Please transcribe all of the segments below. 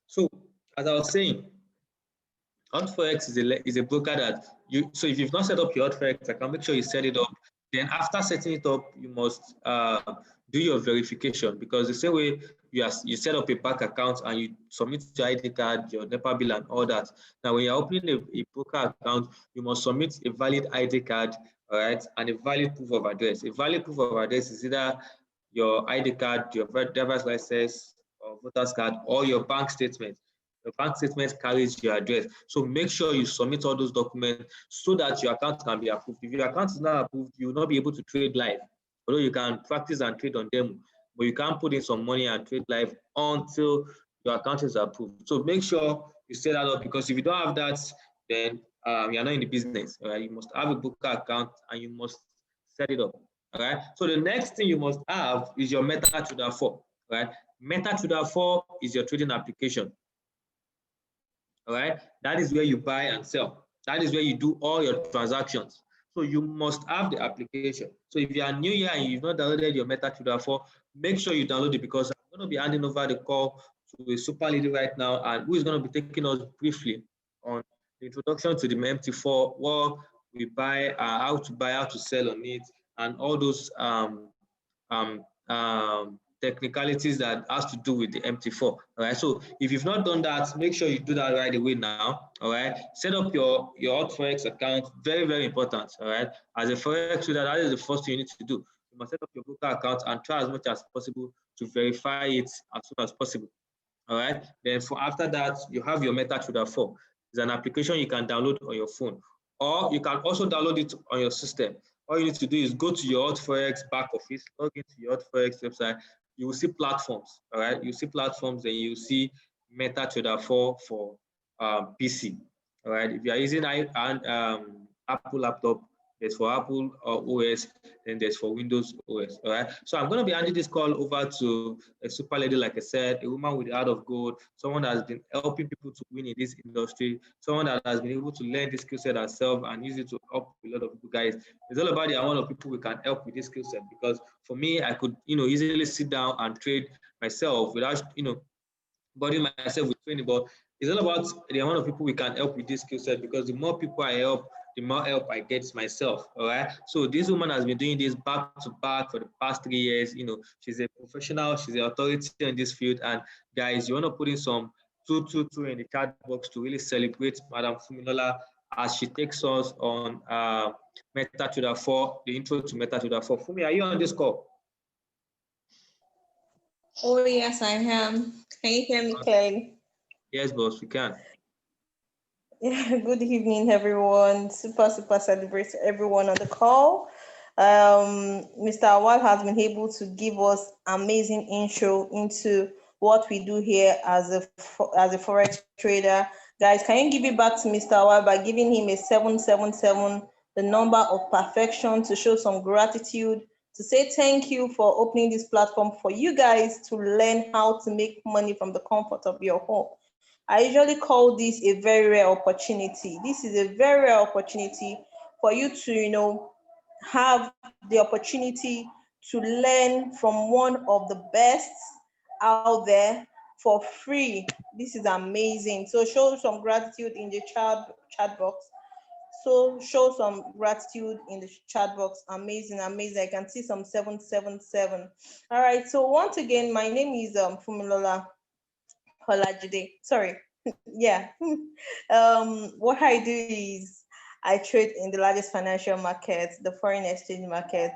So as I was saying, Hot Forex is a broker that so if you've not set up your Hot Forex account, make sure you set it up. Then after setting it up, you must do your verification, because the same way you set up a bank account and you submit your ID card, your NEPA bill and all that. Now when you're opening a broker account, you must submit a valid ID card, all right, and a valid proof of address. A valid proof of address is either your ID card, your driver's license or voter's card, or your bank statement. Your bank statement carries your address. So make sure you submit all those documents so that your account can be approved. If your account is not approved, you will not be able to trade live. Although you can practice and trade on demo, but you can't put in some money and trade live until your account is approved. So make sure you set that up, because if you don't have that, then you're not in the business. All right? You must have a broker account and you must set it up. All right. So the next thing you must have is your MetaTrader 4. Right. MetaTrader 4 is your trading application. All right, that is where you buy and sell. That is where you do all your transactions. So you must have the application. So if you are new here and you've not downloaded your MetaTrader 4, make sure you download it, because I'm going to be handing over the call to a super lady right now, and who is going to be taking us briefly on the introduction to the MT4, what we buy, how to buy, how to sell on it, and all those technicalities that has to do with the MT4. All right. So if you've not done that, make sure you do that right away now. All right. Set up your Hot Forex account. Very, very important. All right. As a Forex trader, that is the first thing you need to do. You must set up your broker account and try as much as possible to verify it as soon as possible. All right. Then for after that, you have your MetaTrader 4. It's an application you can download on your phone, or you can also download it on your system. All you need to do is go to your Hot Forex back office, log into your Hot Forex website. You will see platforms. All right. You see platforms, and you see MetaTrader 4 for PC. All right. If you are using Apple laptop, there's for Apple OS, and there's for Windows OS. All right. So I'm going to be handing this call over to a super lady, like I said, a woman with the heart of gold, someone that has been helping people to win in this industry, someone that has been able to learn this skill set herself and use it to help a lot of people. Guys, it's all about the amount of people we can help with this skill set. Because for me, I could, easily sit down and trade myself without, burdening myself with training. But it's all about the amount of people we can help with this skill set, because the more people I help, the more help I get myself. All right. So this woman has been doing this back to back for the past 3 years. She's a professional, she's an authority in this field. And guys, you want to put in some 222 in the chat box to really celebrate Madam Fumilola as she takes us on MetaTrader 4, the intro to MetaTrader 4. Fumi, are you on this call? Oh, yes, I am. Can you hear me clearly? Yes, boss, we can. Yeah, good evening, everyone. Super celebrate everyone on the call. Mr. Awal has been able to give us amazing intro into what we do here as a Forex trader. Guys, can you give it back to Mr. Awal by giving him a 777, the number of perfection, to show some gratitude, to say thank you for opening this platform for you guys to learn how to make money from the comfort of your home. I usually call this a very rare opportunity. This is a very rare opportunity for you to, have the opportunity to learn from one of the best out there for free. This is amazing. So show some gratitude in the chat box. So show some gratitude in the chat box. Amazing. I can see some 777. All right. So once again, my name is Fumilola Holajide. Sorry. Yeah. What I do is I trade in the largest financial market, the foreign exchange market,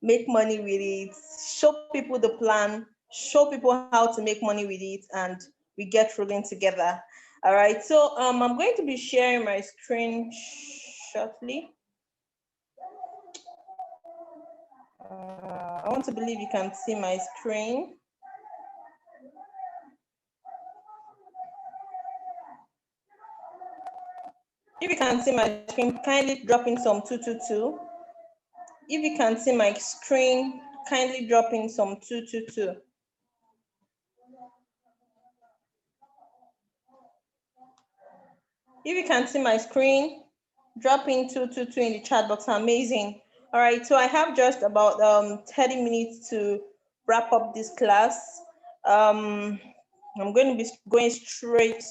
make money with it, show people the plan, show people how to make money with it, and we get rolling together. All right. So I'm going to be sharing my screen shortly. I want to believe you can see my screen. If you can see my screen, kindly drop in some 222. If you can see my screen, kindly drop in some 222. If you can see my screen, drop in 222 in the chat box. Amazing. All right, so I have just about 30 minutes to wrap up this class. I'm going to be going straight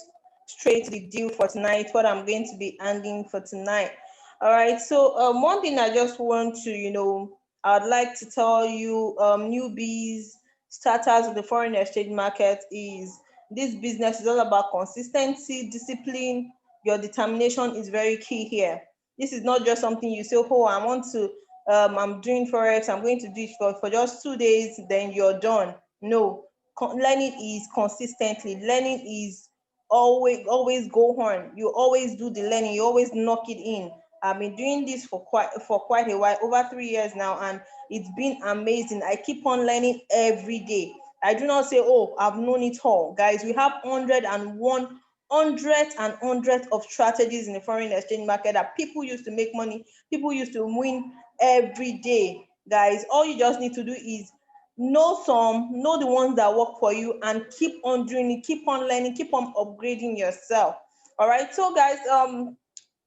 to the deal for tonight, what I'm going to be handling for tonight. All right, so one thing I just want to, I'd like to tell you, newbies, starters in the foreign exchange market, is this business is all about consistency, discipline. Your determination is very key here. This is not just something you say, oh, I want to, I'm doing Forex, I'm going to do it for just 2 days, then you're done. No, learning is consistently. Learning is always go on. You always do the learning. You always knock it in. I've been doing this for quite a while, over 3 years now, and it's been amazing. I keep on learning every day. I do not say, oh, I've known it all. Guys, we have hundreds of strategies in the foreign exchange market that people used to make money, people used to win every day. Guys, all you just need to do is know the ones that work for you, and keep on doing it, keep on learning, keep on upgrading yourself. All right, so guys,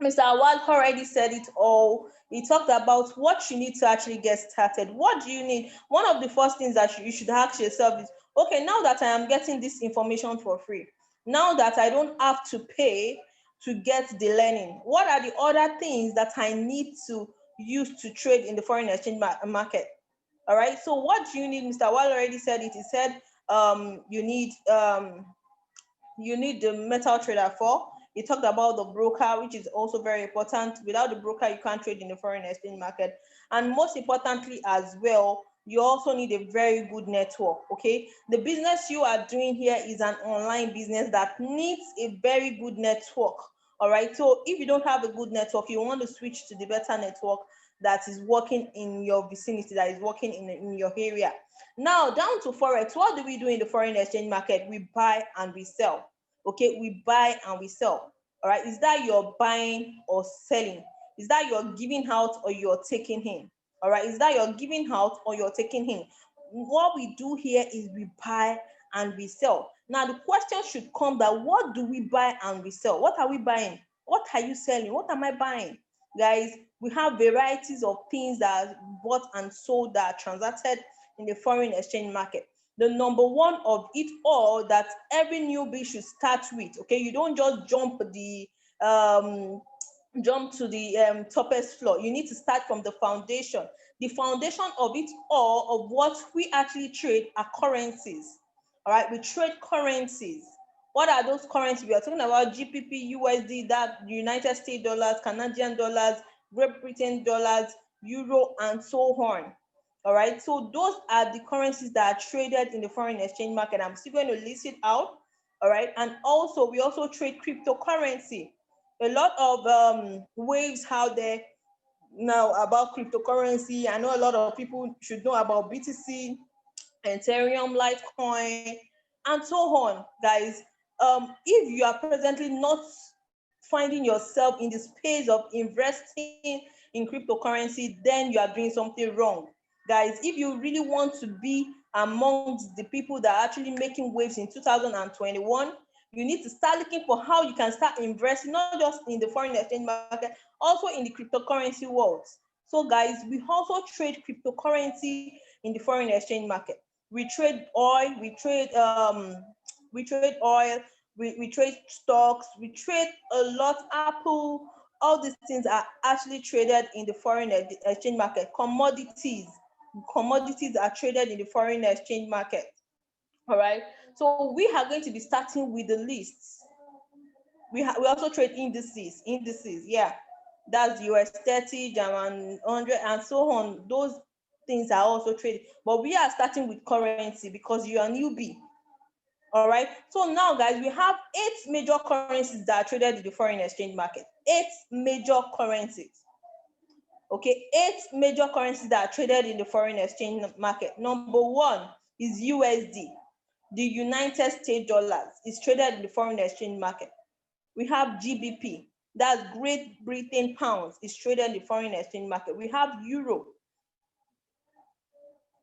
Mr. Awad already said it all. He talked about what you need to actually get started. What do you need? One of the first things that you should ask yourself is, okay, now that I am getting this information for free, now that I don't have to pay to get the learning, what are the other things that I need to use to trade in the foreign exchange market? All right, so what do you need? Mr. Wall already said it. He said you need the metal trader for. He talked about the broker, which is also very important. Without the broker, you can't trade in the foreign exchange market. And most importantly as well, you also need a very good network. Okay, the business you are doing here is an online business that needs a very good network. All right, so if you don't have a good network, you want to switch to the better network that is working in your vicinity, that is working in your area. Now, down to Forex, what do we do in the foreign exchange market? We buy and we sell. Okay, we buy and we sell. All right, is that you're buying or selling? Is that you're giving out or you're taking in? All right, is that you're giving out or you're taking in? What we do here is we buy and we sell. Now, the question should come that what do we buy and we sell? What are we buying? What are you selling? What am I buying? Guys, we have varieties of things that are bought and sold that are transacted in the foreign exchange market. The number one of it all that every newbie should start with, okay? You don't just jump to the toppest floor. You need to start from the foundation. The foundation of it all, of what we actually trade, are currencies. All right, we trade currencies. What are those currencies? We are talking about GBP, USD, that United States dollars, Canadian dollars, Great Britain dollars, euro, and so on. All right, so those are the currencies that are traded in the foreign exchange market. I'm still going to list it out. All right, and also we also trade cryptocurrency. A lot of waves out there now about cryptocurrency. I know a lot of people should know about BTC, Ethereum, Litecoin, and so on, guys. If you are presently not finding yourself in the space of investing in cryptocurrency, then you are doing something wrong. Guys, if you really want to be amongst the people that are actually making waves in 2021, you need to start looking for how you can start investing, not just in the foreign exchange market, also in the cryptocurrency world. So guys, we also trade cryptocurrency in the foreign exchange market. We trade oil, we trade stocks, we trade a lot, Apple. All these things are actually traded in the foreign exchange market. Commodities are traded in the foreign exchange market. All right, so we are going to be starting with the lists. We also trade indices, yeah, that's US 30, German 100, and so on. Those things are also traded, but we are starting with currency because you are newbie. All right, so now guys, we have 8 major currencies that are traded in the foreign exchange market. 8 major currencies. Okay, 8 major currencies that are traded in the foreign exchange market. Number 1 is USD. The United States dollars is traded in the foreign exchange market. We have GBP, that's Great Britain pounds, is traded in the foreign exchange market. We have euro.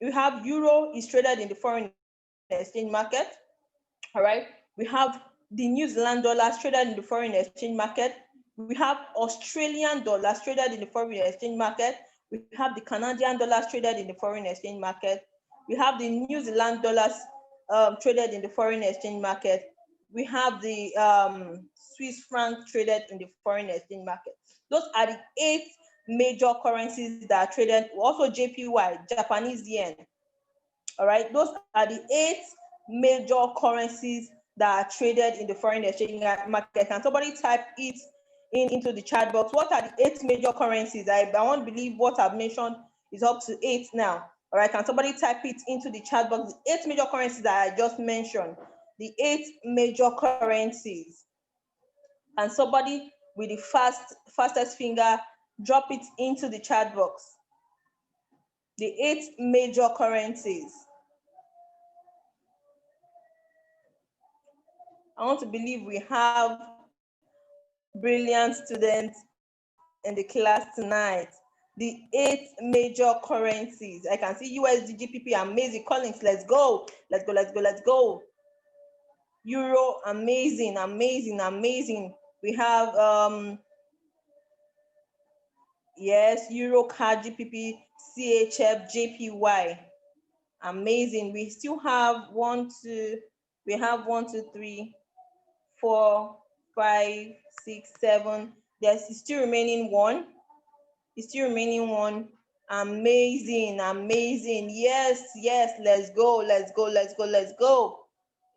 Is traded in the foreign exchange market. All right, we have the New Zealand dollars traded in the foreign exchange market. We have Australian dollars traded in the foreign exchange market. We have the Canadian dollars traded in the foreign exchange market. We have the New Zealand dollars traded in the foreign exchange market. We have the Swiss franc traded in the foreign exchange market. Those are the 8 major currencies that are traded. Also JPY, Japanese yen. All right, those are the 8 major currencies that are traded in the foreign exchange market. Can somebody type it into the chat box? What are the 8 major currencies? I want to believe what I've mentioned is up to 8 now. All right, can somebody type it into the chat box? The 8 major currencies that I just mentioned. The 8 major currencies. And somebody with the fastest finger, drop it into the chat box. The 8 major currencies. I want to believe we have brilliant students in the class tonight. The 8 major currencies. I can see USD, GBP, amazing. Collins, let's go. Let's go, let's go, let's go. Euro, amazing, amazing, amazing. We have, yes, Euro, CAD, GBP, CHF, JPY. Amazing. We still have 1, 2, 3, 4, 5, 6, 7. There's still remaining 1. It's still remaining 1. Amazing, amazing. Yes, yes, let's go, let's go, let's go, let's go.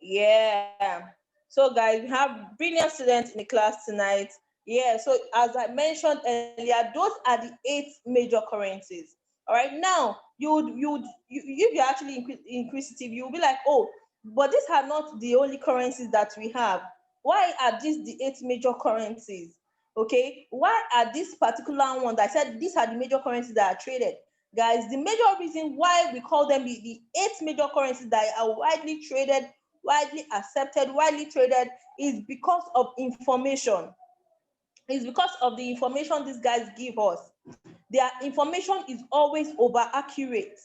Yeah. So guys, we have brilliant students in the class tonight. Yeah, so as I mentioned earlier, those are the 8 major currencies. All right, now if you're actually inquisitive, you'll be like, oh, but these are not the only currencies that we have. Why are these the 8 major currencies? Okay, why are these particular ones? I said these are the major currencies that are traded. Guys, the major reason why we call them the 8 major currencies that are widely traded, widely accepted, widely traded is because of information. It's because of the information these guys give us. Their information is always over accurate.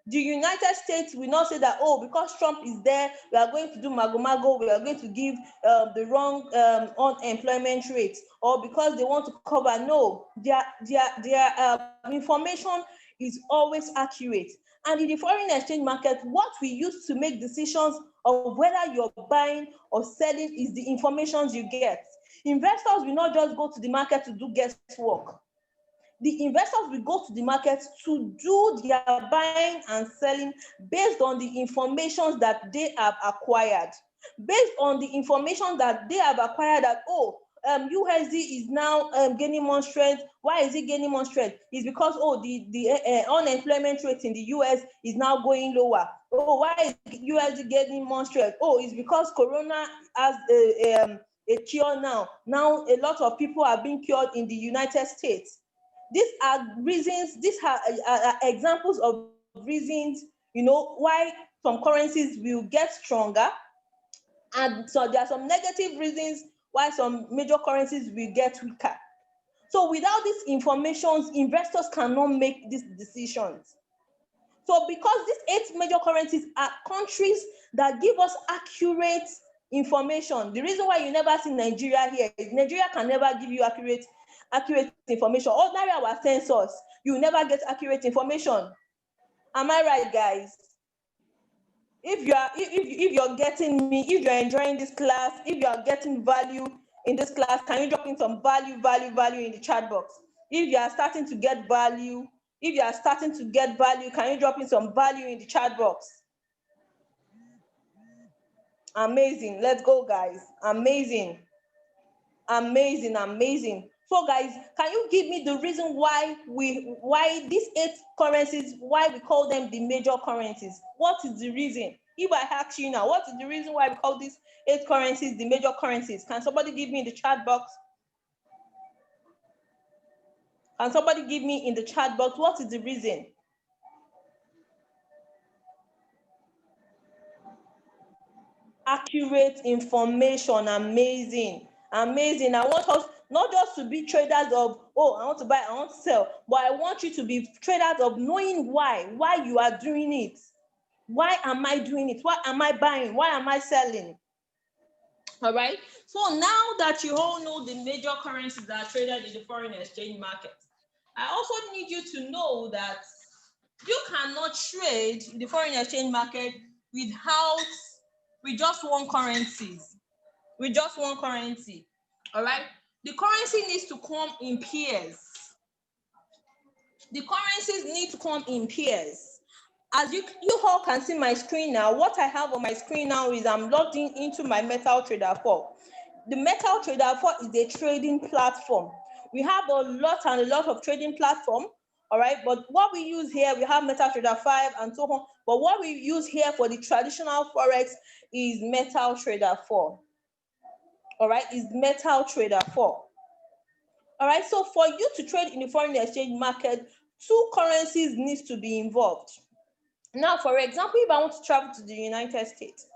The United States will not say that, oh, because Trump is there, we are going to do mago, we are going to give the wrong unemployment rate, or because they want to cover. No, their information is always accurate. And in the foreign exchange market, what we use to make decisions of whether you're buying or selling is the information you get. Investors will not just go to the market to do guesswork. The investors will go to the market to do their buying and selling based on the information that they have acquired. Based on the information that they have acquired that, oh, USD is now gaining more strength. Why is it gaining more strength? It's because, oh, the unemployment rate in the US is now going lower. Oh, why is USD gaining more strength? Oh, it's because Corona has a cure now. Now a lot of people are being cured in the United States. These are reasons, these are examples of reasons, why some currencies will get stronger. And so there are some negative reasons why some major currencies will get weaker. So without these informations, investors cannot make these decisions. So because these 8 major currencies are countries that give us accurate information, the reason why you never see Nigeria here is Nigeria can never give you accurate information. Ordinary our sensors, you never get accurate information. Am I right, guys? If you're getting me, if you're enjoying this class, if you are getting value in this class, can you drop in some value in the chat box? If you are starting to get value, can you drop in some value in the chat box? Amazing. Let's go, guys. Amazing. So guys, can you give me the reason why these 8 currencies, why we call them the major currencies? What is the reason? If I ask you now, what is the reason why we call these 8 currencies the major currencies? Can somebody give me in the chat box? Can somebody give me in the chat box what is the reason? Accurate information. Amazing. I want us not just to be traders of, oh, I want to buy, I want to sell, but I want you to be traders of knowing why you are doing it. Why am I doing it? Why am I buying? Why am I selling? All right. So now that you all know the major currencies that are traded in the foreign exchange market, I also need you to know that you cannot trade in the foreign exchange market with just one currency. All right. The currency needs to come in pairs. The currencies need to come in pairs. As you all can see my screen now, what I have on my screen now is I'm logged into my MetaTrader 4. The MetaTrader 4 is a trading platform. We have a lot of trading platform, all right? But what we use here, we have MetaTrader 5 and so on. But what we use here for the traditional Forex is MetaTrader 4. All right, is MetaTrader 4. All right, so for you to trade in the foreign exchange market, two currencies needs to be involved. Now, for example, if I want to travel to the United States,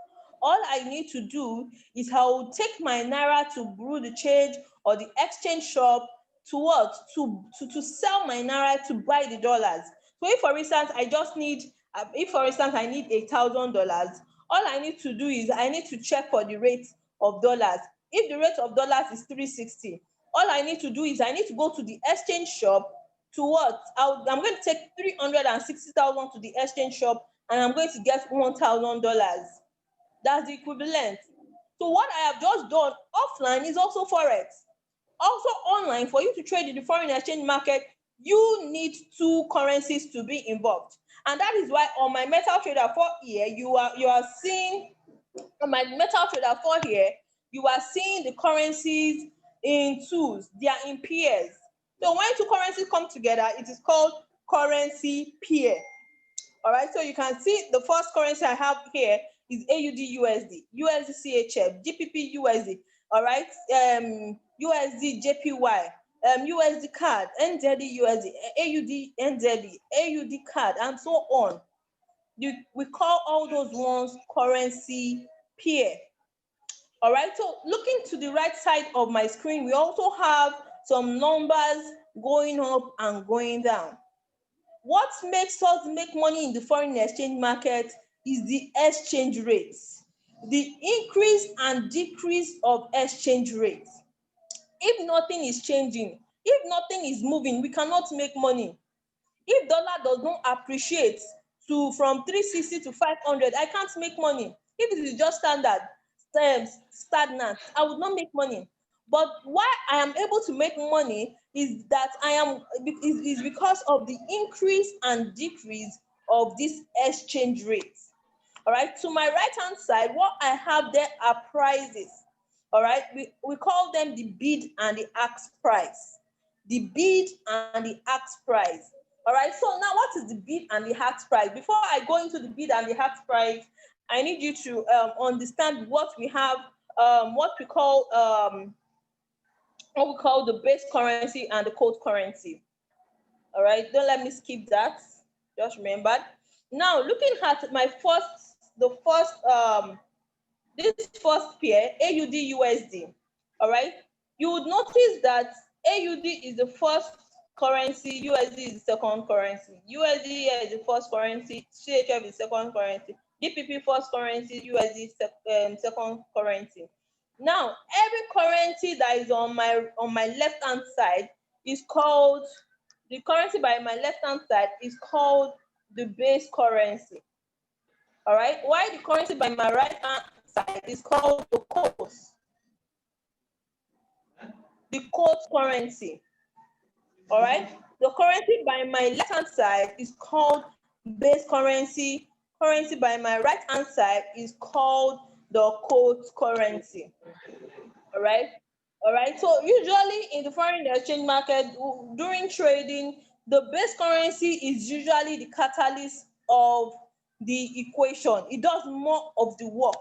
all I need to do is I will take my Naira to Bureau de change or the exchange shop to what? To sell my Naira to buy the dollars. So if, for instance, I need $1,000, all I need to do is I need to check for the rate of dollars. If the rate of dollars is 360, all I need to do is I need to go to the exchange shop to what? I'm going to take 360,000 to the exchange shop and I'm going to get $1,000. That's the equivalent. So what I have just done offline is also Forex. Also online, for you to trade in the foreign exchange market, you need two currencies to be involved. And that is why on my MetaTrader 4 here, you are seeing on my MetaTrader 4 here, you are seeing the currencies in twos. They are in pairs. So when two currencies come together, it is called currency pair. All right, so you can see the first currency I have here is AUD USD, USD CHF, GPP USD, all right, USD JPY, USD CAD, NZD USD, AUD NZD, AUD CAD, and so on. We call all those ones currency pair. All right, so looking to the right side of my screen, we also have some numbers going up and going down. What makes us make money in the foreign exchange market is the exchange rates, the increase and decrease of exchange rates. If nothing is changing, if nothing is moving, we cannot make money. If dollar does not appreciate from 360 to 500, I can't make money. If it is just stagnant, I would not make money. But why I am able to make money is that is because of the increase and decrease of this exchange rates. All right, to my right hand side, what I have there are prices. All right, we call them the bid and the ask price. The bid and the ask price. All right, so now what is the bid and the ask price? Before I go into the bid and the ask price, I need you to understand what we have, what we call the base currency and the code currency. All right, don't let me skip that. Just remember. Now, looking at this first pair, AUD USD. All right, you would notice that AUD is the first currency, USD is the second currency. USD here is the first currency, CHF is second currency, GPP first currency, USD second currency. Now, every currency that is on my left hand side is called the currency by my left hand side is called the base currency. All right, while the currency by my right hand side is called the quote currency. All right, the currency by my left hand side is called base currency. Currency by my right hand side is called the quote currency. All right. So usually in the foreign exchange market, during trading, the base currency is usually the catalyst of the equation. It does more of the work.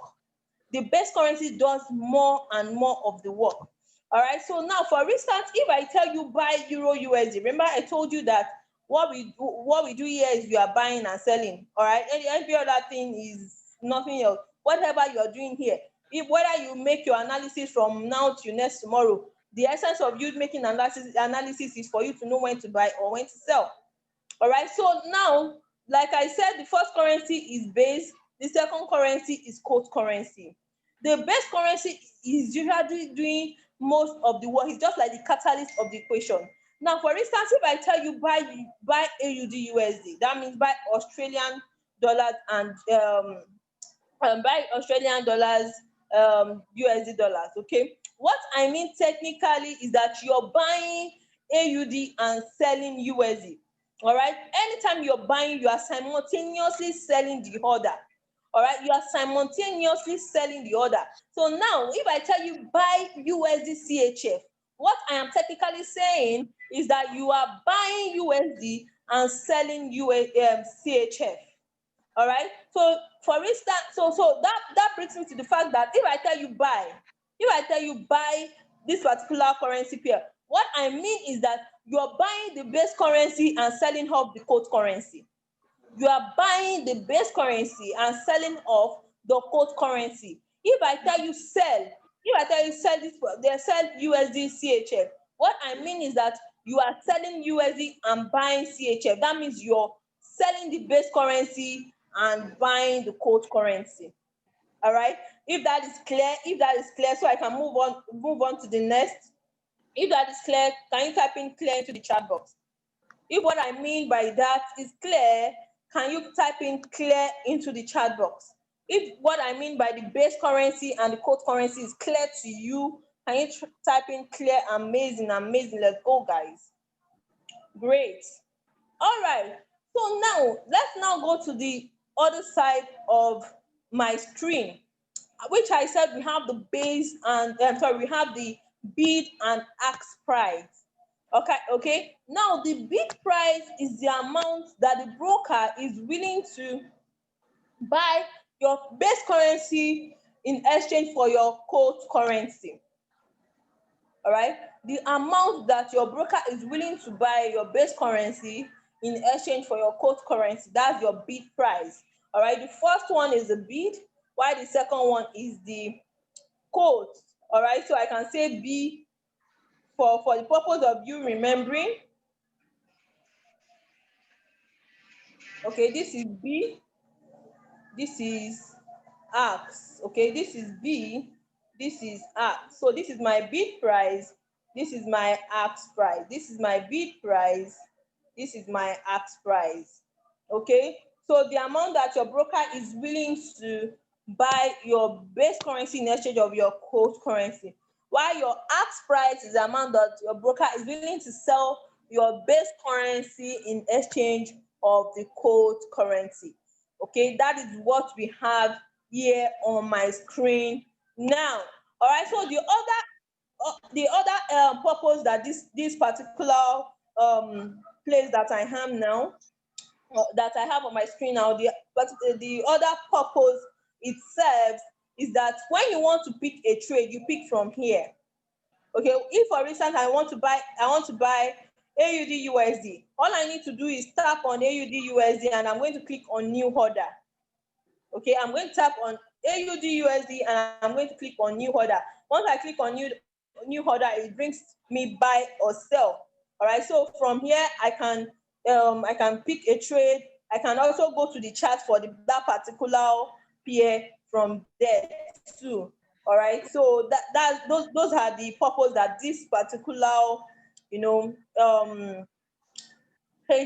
The base currency does more and more of the work. All right, so now for instance, if I tell you buy Euro USD, remember I told you that what we do here is you are buying and selling. All right, every other thing is nothing else. Whatever you are doing here, whether you make your analysis from now to next tomorrow, the essence of you making analysis is for you to know when to buy or when to sell. All right, so now, like I said, the first currency is base, the second currency is quote currency. The base currency is usually doing most of the work. It's just like the catalyst of the equation. Now, for instance, if I tell you buy AUD USD, that means buy Australian dollars and buy Australian dollars, USD dollars. Okay, what I mean technically is that you're buying AUD and selling USD. All right, anytime you're buying, you are simultaneously selling the order. All right, you are simultaneously selling the order. So now, if I tell you buy USD CHF, what I am technically saying is that you are buying USD and selling CHF. All right, so for instance, that brings me to the fact that if I tell you buy this particular currency pair, what I mean is that you're buying the base currency and selling off the quote currency. You are buying the base currency and selling off the quote currency. If I tell you sell this, they sell USD CHF, what I mean is that you are selling USD and buying CHF. That means you're selling the base currency and buying the quote currency. All right, if that is clear, so I can move on to the next. If that is clear, can you type in clear into the chat box? If what I mean by that is clear, can you type in clear into the chat box? If what I mean by the base currency and the quote currency is clear to you, can you type in clear? Amazing, amazing. Let's go, guys. Great. All right. So now let's now go to the other side of my screen, which I said we have the base and we have the bid and ask price. Okay. Now the bid price is the amount that the broker is willing to buy your base currency in exchange for your quote currency. All right, the amount that your broker is willing to buy your base currency in exchange for your quote currency, that's your bid price. All right, the first one is the bid, while the second one is the quote. All right, so I can say B for the purpose of you remembering. Okay, this is B, this is ask. Okay, this is B, this is ask. So this is my bid price, this is my ask price. This is my bid price, this is my ask price. Okay, so the amount that your broker is willing to buy your base currency in exchange of your quote currency, while your ask price is the amount that your broker is willing to sell your base currency in exchange of the quote currency. Okay, that is what we have here on my screen now. All right, so the other purpose that this particular place that I am now, that I have on my screen now, the other purpose it serves is that when you want to pick a trade, you pick from here. Okay, if for instance I want to buy AUD USD, all I need to do is tap on AUD USD and I'm going to click on new order. Okay, I'm going to tap on AUD USD and I'm going to click on new order. Once I click on new order, it brings me buy or sell. All right, so from here I can pick a trade. I can also go to the chart for that particular pair from there too. All right, so those are the purpose that this particular page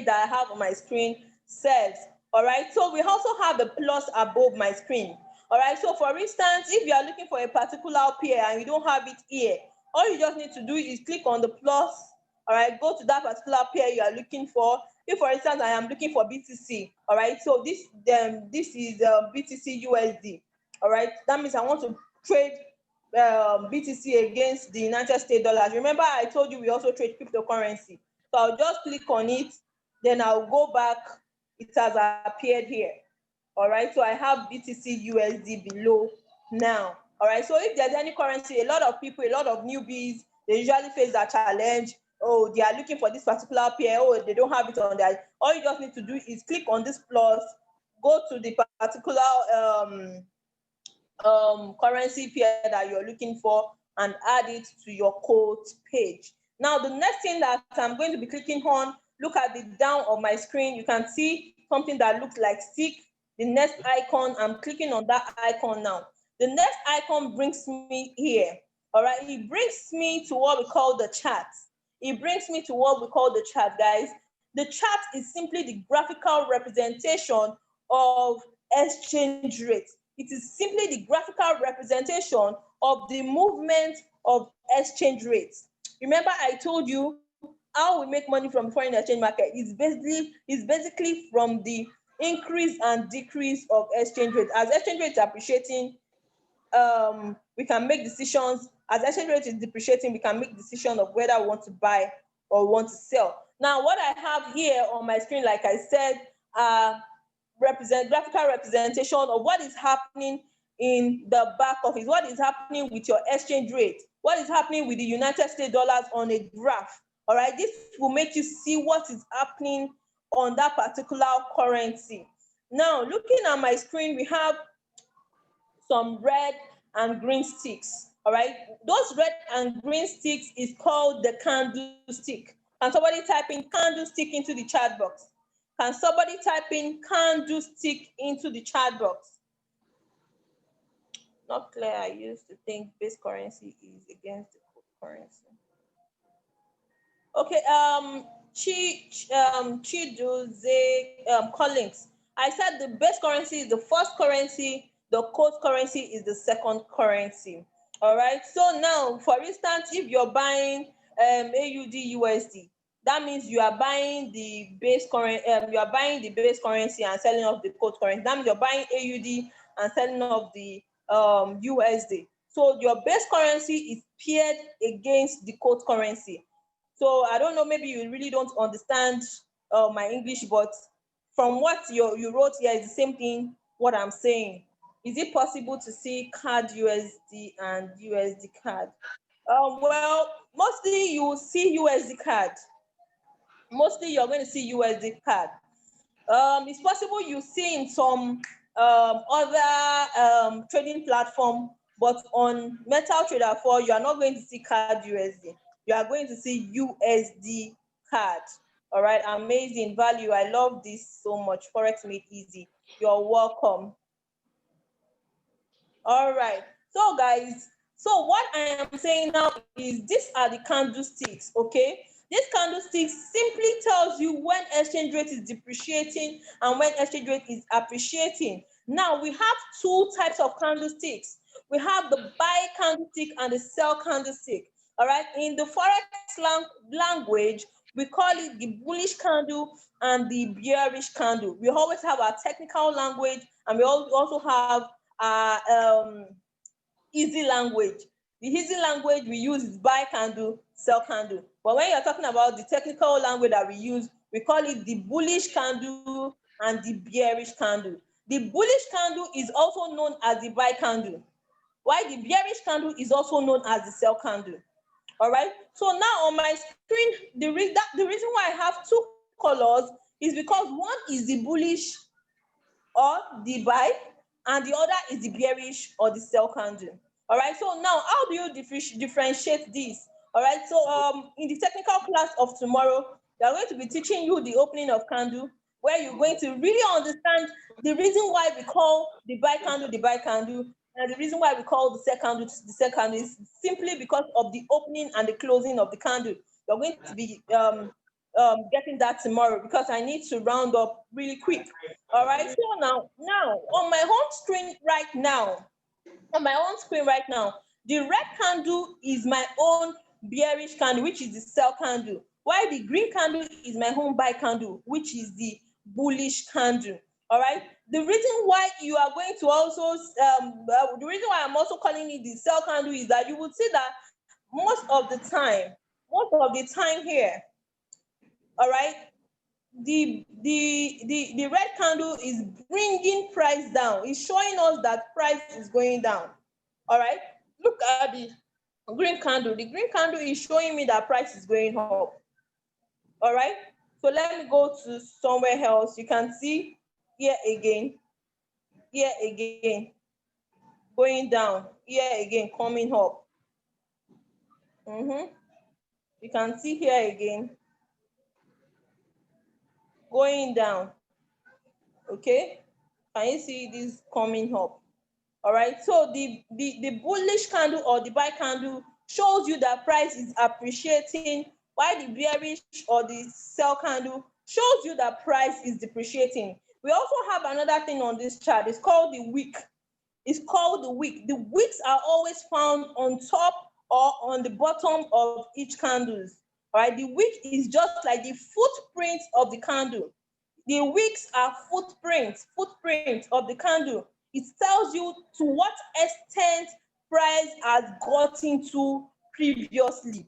that I have on my screen says. All right, so we also have the plus above my screen. All right, so for instance, if you are looking for a particular pair and you don't have it here, all you just need to do is click on the plus. All right, go to that particular pair you are looking for. If for instance I am looking for BTC, all right, so this is BTC USD. All right, that means I want to trade BTC against the United States dollars. Remember I told you we also trade cryptocurrency, so I'll just click on it, then I'll go back. It has appeared here. All right, so I have BTC USD below now. All right, so if there's any currency, a lot of people, a lot of newbies, they usually face that challenge. Oh, they are looking for this particular pair. Oh, they don't have it on there. All you just need to do is click on this plus, go to the particular currency pair that you're looking for and add it to your quote page. Now, the next thing that I'm going to be clicking on, look at the down of my screen. You can see something that looks like stick. The next icon, I'm clicking on that icon now. The next icon brings me here. All right, it brings me to what we call the chart. It brings me to what we call the chart, guys. The chart is simply the graphical representation of exchange rate. It is simply the graphical representation of the movement of exchange rates. Remember, I told you how we make money from foreign exchange market is basically from the increase and decrease of exchange rate. As exchange rate is appreciating, we can make decisions. As exchange rate is depreciating, we can make decision of whether we want to buy or want to sell. Now, what I have here on my screen, like I said, graphical representation of what is happening in the back office, what is happening with your exchange rate, what is happening with the United States dollars on a graph. All right, this will make you see what is happening on that particular currency. Now, looking at my screen, we have some red and green sticks. All right, those red and green sticks is called the candlestick. Can somebody type in candlestick into the chat box? Can somebody type in candlestick into the chat box? Not clear. I used to think base currency is against the currency. Okay, Chidoze Collins. I said the base currency is the first currency, the code currency is the second currency. All right. So now, for instance, if you're buying AUD USD, that means you are buying the base currency, and selling off the code currency. That means you're buying AUD and selling off the USD. So your base currency is paired against the code currency. So I don't know, maybe you really don't understand my English, but from what you wrote here is the same thing what I'm saying. Is it possible to see CAD USD and USD CAD? Well, mostly you will see USD CAD. Mostly you're going to see USD CAD. It's possible you see in some other trading platform, but on Metal Trader 4, you are not going to see CAD USD. You are going to see USD CAD. All right, amazing value. I love this so much. Forex made easy. You're welcome. All right, so guys, so what I am saying now is these are the candlesticks. Okay, this candlestick simply tells you when exchange rate is depreciating and when exchange rate is appreciating. Now we have two types of candlesticks. We have the buy candlestick and the sell candlestick. All right, in the Forex language, we call it the bullish candle and the bearish candle. We always have our technical language, and we also have easy language. The easy language we use is buy candle, sell candle. But when you're talking about the technical language that we use, we call it the bullish candle and the bearish candle. The bullish candle is also known as the buy candle, while the bearish candle is also known as the sell candle. All right. So now on my screen, the reason why I have two colors is because one is the bullish or the buy, and the other is the bearish or the sell candle. All right, so now how do you differentiate this? All right, so in the technical class of tomorrow, they are going to be teaching you the opening of candle, where you're going to really understand the reason why we call the buy candle, and the reason why we call the sell candle is simply because of the opening and the closing of the candle. You're going to be getting that tomorrow, because I need to round up really quick. All right, so now on my home screen right now, the red candle is my own bearish candle, which is the sell candle, while the green candle is my own buy candle, which is the bullish candle. All right, the reason why you are going to also the reason why I'm also calling it the sell candle is that you will see that most of the time here, all right, the red candle is bringing price down. It's showing us that price is going down. All right, look at the green candle. The green candle is showing me that price is going up. All right, so let me go to somewhere else. You can see here again, going down, here again coming up. You can see here again going down. Okay, can you see this coming up? All right, so the bullish candle or the buy candle shows you that price is appreciating, while the bearish or the sell candle shows you that price is depreciating. We also have another thing on this chart. It's called the wick. is called the wick. The wicks are always found on top or on the bottom of each candles. All right, the wick is just like the footprint of the candle. The wicks are footprints of the candle. It tells you to what extent price has gotten to previously.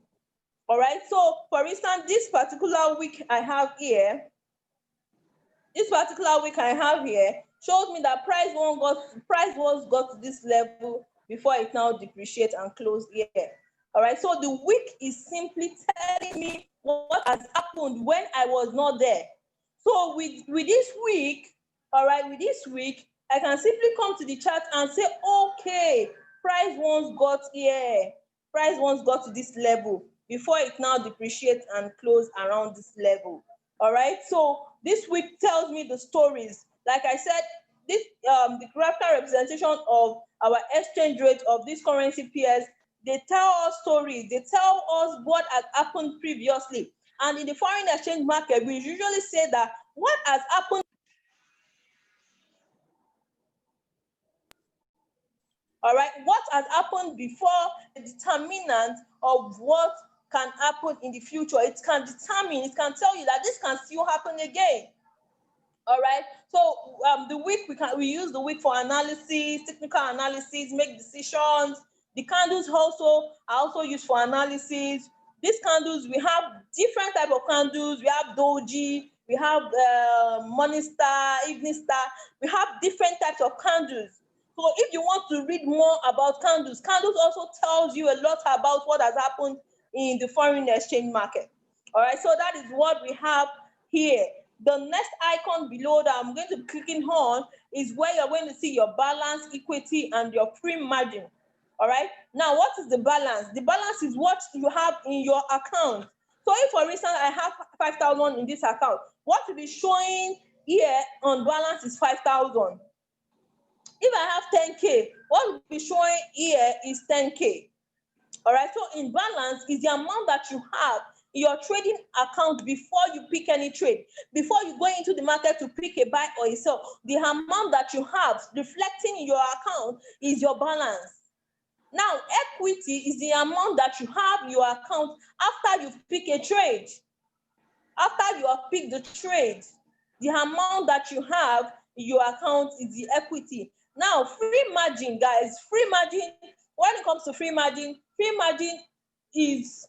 All right, so for instance, this particular wick I have here, shows me that price was got to this level before it now depreciates and closed here. All right, so the wick is simply telling me what has happened when I was not there. So with this week, all right, I can simply come to the chart and say, okay, price once got here, price once got to this level before it now depreciates and close around this level. All right, so this week tells me the stories. Like I said, this the graphical representation of our exchange rate of this currency pairs, they tell us stories, they tell us what has happened previously. And in the foreign exchange market, we usually say that what has happened, all right, what has happened before, the determinant of what can happen in the future. It can tell you that this can still happen again. All right, so the week we use the week for analysis, technical analysis, make decisions. The candles are also used for analysis. These candles, we have different type of candles. We have doji, we have morning star, evening star. We have different types of candles. So if you want to read more about candles also tells you a lot about what has happened in the foreign exchange market. All right, so that is what we have here. The next icon below that I'm going to be clicking on is where you're going to see your balance, equity, and your free margin. All right, now what is the balance? The balance is what you have in your account. So if, for instance, I have 5,000 in this account, what will be showing here on balance is 5,000. If I have 10K, what will be showing here is 10K. All right, so in balance is the amount that you have in your trading account before you pick any trade, before you go into the market to pick a buy or a sell. The amount that you have reflecting in your account is your balance. Now, equity is the amount that you have in your account after you pick a trade. After you have picked the trade, the amount that you have in your account is the equity. Now, free margin, guys, free margin, when it comes to free margin is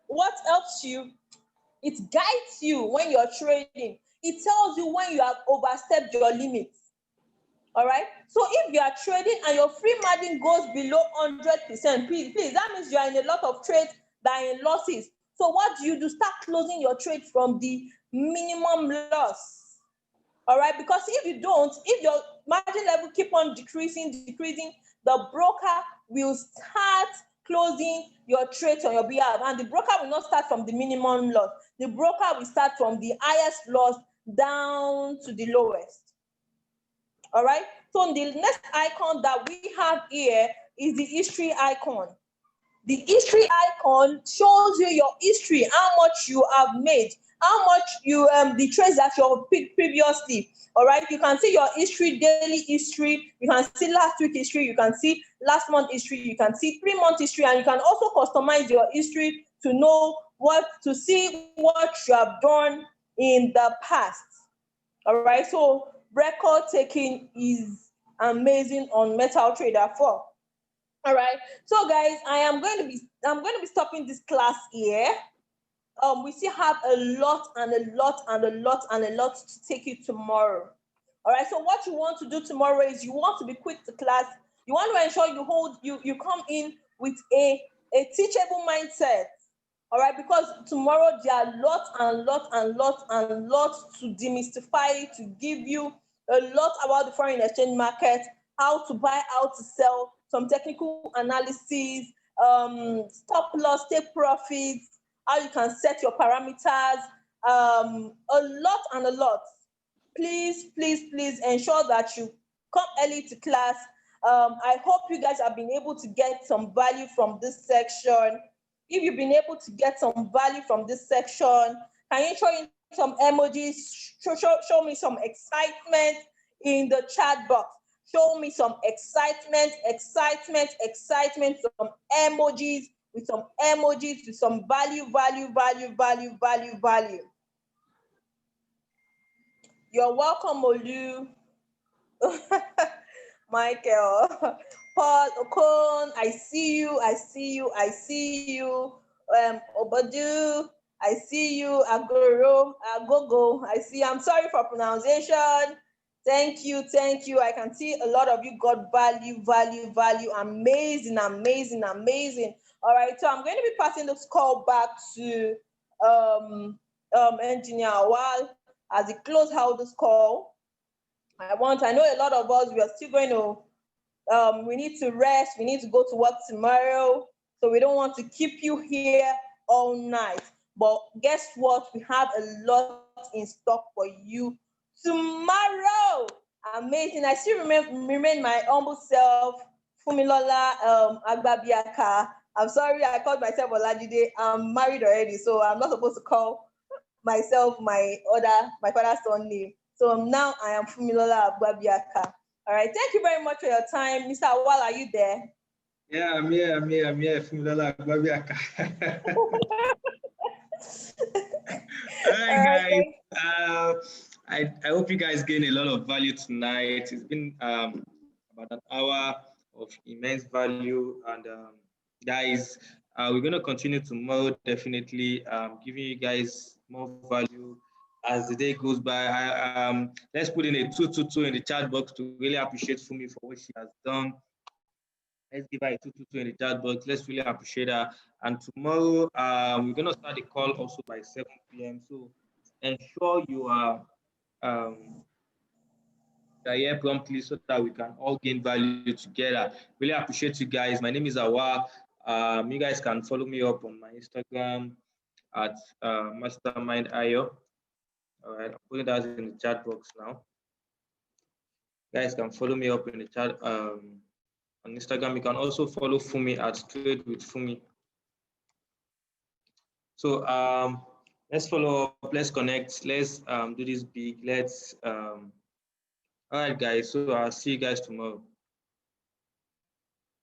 what helps you. It guides you when you're trading. It tells you when you have overstepped your limits. All right, so if you are trading and your free margin goes below 100%, please, that means you are in a lot of trades that are in losses. So what do? Start closing your trade from the minimum loss. All right, because if you don't, if your margin level keep on decreasing, the broker will start closing your trades on your behalf, and the broker will not start from the minimum loss. The broker will start from the highest loss down to the lowest. All right, so the next icon that we have here is the history icon. The history icon shows you your history, how much you have made, how much you the trades that you have picked previously. All right, you can see your history, daily history, you can see last week history, you can see last month history, you can see 3-month history, and you can also customize your history to see what you have done in the past. All right, so record taking is amazing on Metal Trader 4. All right, so guys, I'm going to be stopping this class here. We still have a lot to take you tomorrow. All right, so what you want to do tomorrow is you want to be quick to class. You want to ensure you come in with a teachable mindset. All right, because tomorrow there are lots to demystify, to give you a lot about the foreign exchange market, how to buy, how to sell, some technical analysis, stop loss, take profits, how you can set your parameters, a lot. Please ensure that you come early to class. I hope you guys have been able to get some value from this section. If you've been able to get some value from this section, can you show me some emojis, show me some excitement in the chat box? Show me some excitement, some emojis, with some value. You're welcome, Olu. Michael. Paul Okon, I see you. Obadu, I see you. Agogo, I see you. I'm sorry for pronunciation. Thank you. I can see a lot of you got value. Amazing. All right, so I'm going to be passing this call back to Engineer Awal as he close out this call. I know a lot of us, we are still going to, we need to rest, we need to go to work tomorrow, so we don't want to keep you here all night. But guess what? We have a lot in stock for you tomorrow. Amazing. I still remain my humble self, Fumilola Agbabiaka. I'm sorry, I called myself Olajide. I'm married already, so I'm not supposed to call myself my father's son name. So now I am Fumilola Agbabiaka. All right, thank you very much for your time. Mr. Awal, are you there? Yeah, I'm here, Fumilola Agbabiaka. All right, guys. I hope you guys gain a lot of value tonight. It's been about an hour of immense value, and guys, we're going to continue tomorrow, definitely giving you guys more value as the day goes by. Let's put in a 222 in the chat box to really appreciate Fumi for what she has done. Let's give her a 222 in the chat box. Let's really appreciate her. And tomorrow, we're going to start the call also by 7 p.m. So ensure you are here promptly so that we can all gain value together. Really appreciate you guys. My name is Awa. You guys can follow me up on my Instagram at Mastermind Ayo. All right, I'm putting that in the chat box now. You guys can follow me up in the chat on Instagram. You can also follow Fumi at Trade with Fumi. So let's follow up, let's connect, let's do this big. Let's all right, guys. So I'll see you guys tomorrow.